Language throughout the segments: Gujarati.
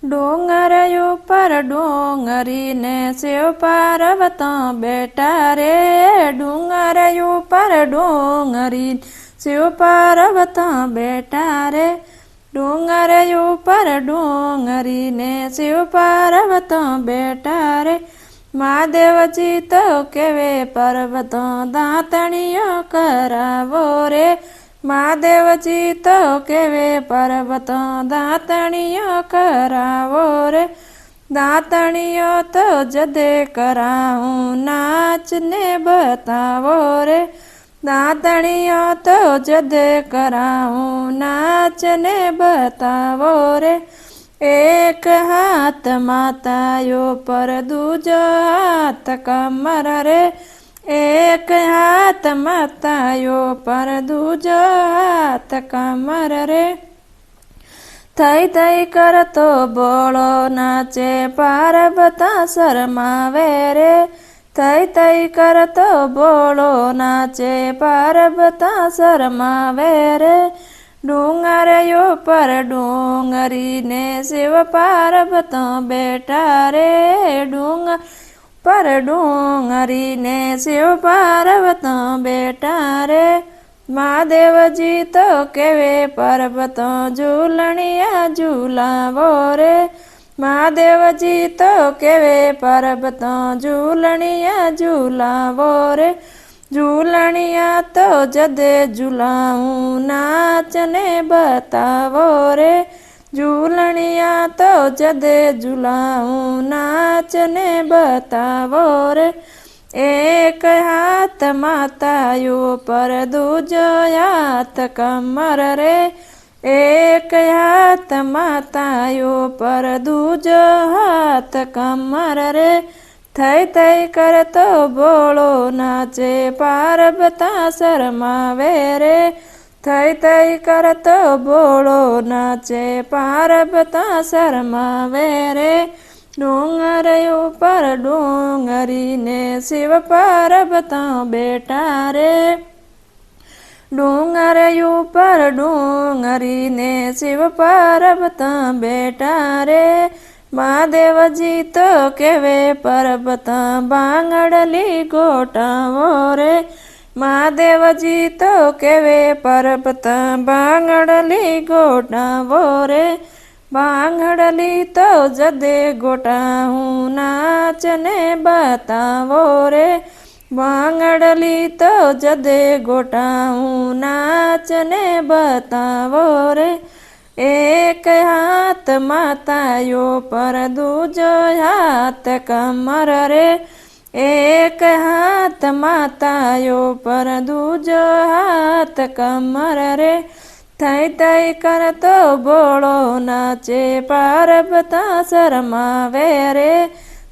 ડુંગર ઉપર ડુંગરીને શિવ પાર્વતી બેઠા રે, ડુંગર ઉપર ડુંગરી શિવ પાર્વતી બેઠા રે, ડુંગર ઉપર ડુંગરીને શિવ પાર્વતી બેઠા રે, મહાદેવજી તો કેવે પર્વતો દાંતણીઓ કરાવો રે, મહાદેવજી તો કેવે પર્વતો દાંતણીઓ કરાવો રે, દાંતણીઓ તો જદે કરાવું નાચને બતાવો રે, દાંતણીઓ તો જદે કરાવું નાચને બતાવો રે, એક હાથ માતાયો પર દૂજો હાથ કમર રે, એક હાથ માતાયો પર દૂજો હાથ કમર રે, થઈ થઈ કરતો બોળો નાચે પાર્વતી શરમાવે રે, થઈ થઈ કરતો બોળો નાચે પાર્વતી શરમાવે રે, ડુંગર ઉપર ડુંગરીને શિવ પાર્વતી બેઠા રે, ડુંગર પર ડુંગરીને શિવ પાર્વતી બેઠા રે, મહાદેવજી તો કેવે પર્વતો ઝૂલણિયા ઝૂલાવો રે, મહાદેવજી તો કેવે પર્વતો ઝૂલણિયા ઝૂલાવો રે, ઝૂલણિયા તો જદે ઝૂલાવું નાચને બતાવો રે, ઝૂલણિયા તો જદે ઝૂલાવું નાચને બતાવો રે, એક હાથ માતાયો પર દૂજો હાથ કમર રે, એક હાથ માતાયો પર દૂજો હાથ કમર રે, થઈ થઈ કરતો બોળો નાચે પાર્વતી શરમાવે રે, થઈ થઈ કરતો બોળો નાચે પાર્વતી શરમાવે રે, ડુંગર ઉપર ડુંગરીને શિવ પાર્વતી બેઠા રે, ડુંગર ઉપર ડુંગરીને શિવ પાર્વતી બેઠા રે, મહાદેવજી તો કેવે પર્વત બાંગડલી ગોટાવો રે, મહાદેવજી તો કેવે પર્વત બાંગડલી ગોટાવો રે, બાંગડલી તો જદે ગોટાવું નાચને બતાવો રે, બાંગડલી તો જદે ગોટાવું નાચને બતાવો રે, એક હાથ માતાયો પર દૂજો હાથ કમર રે, એક હાથ માતાયો પર દૂજો હાથ કમર રે, થઈ થઈ કરતો બોળો નાચે પાર્વતી શરમાવે રે,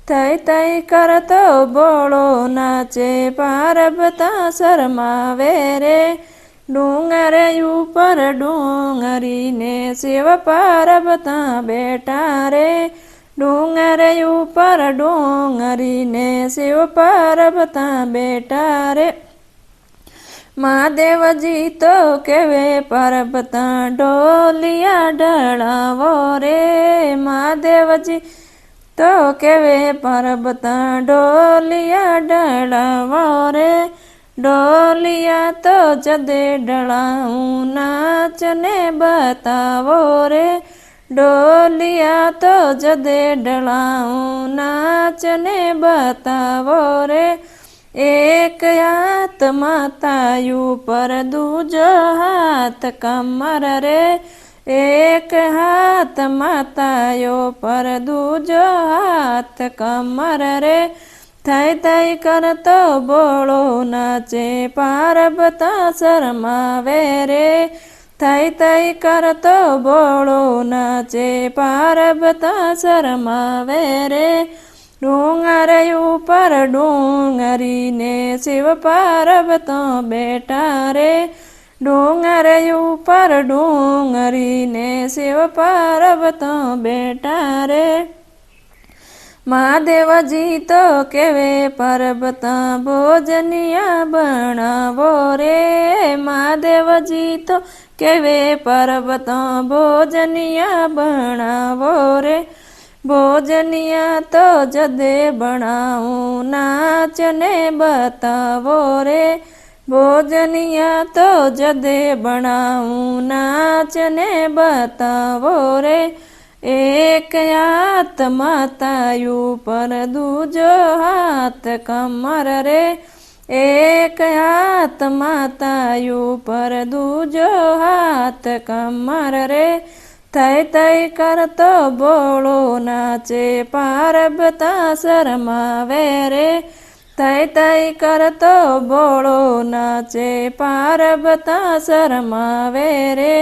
થઈ થઈ કરતો બોળો નાચે પાર્વતી શરમાવે રે, ડુંગર ઉપર ડુંગરીને શિવ પાર્વતી બેઠા રે, ડુંગર ઉપર ડુંગરીને શિવ પાર્વતી બેઠા રે, મહાદેવજી તો કેવે પર્વતા ઢોલિયા ઢળાવો રે, મહાદેવજી તો કેવે પર્વતા ઢોલિયા ઢળાવો રે, ઢોલિયા તો જદે ઢળાવું નાચને બતાવો રે, ઢોલિયા તો જદે ઢળાવું નાચને બતાવો રે, એક હાથ માતાયું પર દૂજો હાથ કમર રે, એક હાથ માતાયો પર દૂજો હાથ કમર રે, થઈ થઈ કરતો બોળો નાચે પાર્વતી શરમાવે રે, થઈ થઈ કરતો બોળો નાચે પાર્વતી શરમાવે રે, ડુંગર ઉપર ડુંગરીને શિવ પાર્વતી બેઠા રે, ડુંગર ઉપર ડુંગરીને શિવ પાર્વતી બેઠા રે, મહાદેવજી તો કેવે પર્વત ભોજનિયા બનાવો રે, મહાદેવજી તો કેવે પર્વત ભોજનિયા બનાવો રે, ભોજનિયા તો જદે ભણાવું નાચને બતાવો રે ભોજનિયા તો જદે ભણાવું નાચને બતાવો રે એક હાથ માતાયું પર દૂજો હાથ કમર રે એક હાથ માતાયું પર દૂજો હાથ કમર રે થઈ થઈ કરતો બોળો નાચે પારબતા શરમાવે રે થઈ થઈ કરતો બોળો નાચે પારબતા શરમાવે રે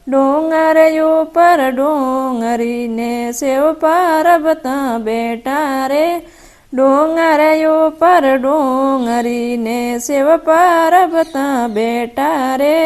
ડુંગર ઉપર ડુંગરીને સેવ પારબતા બેટા રે ડુંગર ઉપર ડુંગરીને સેવ પારબતા બેટા રે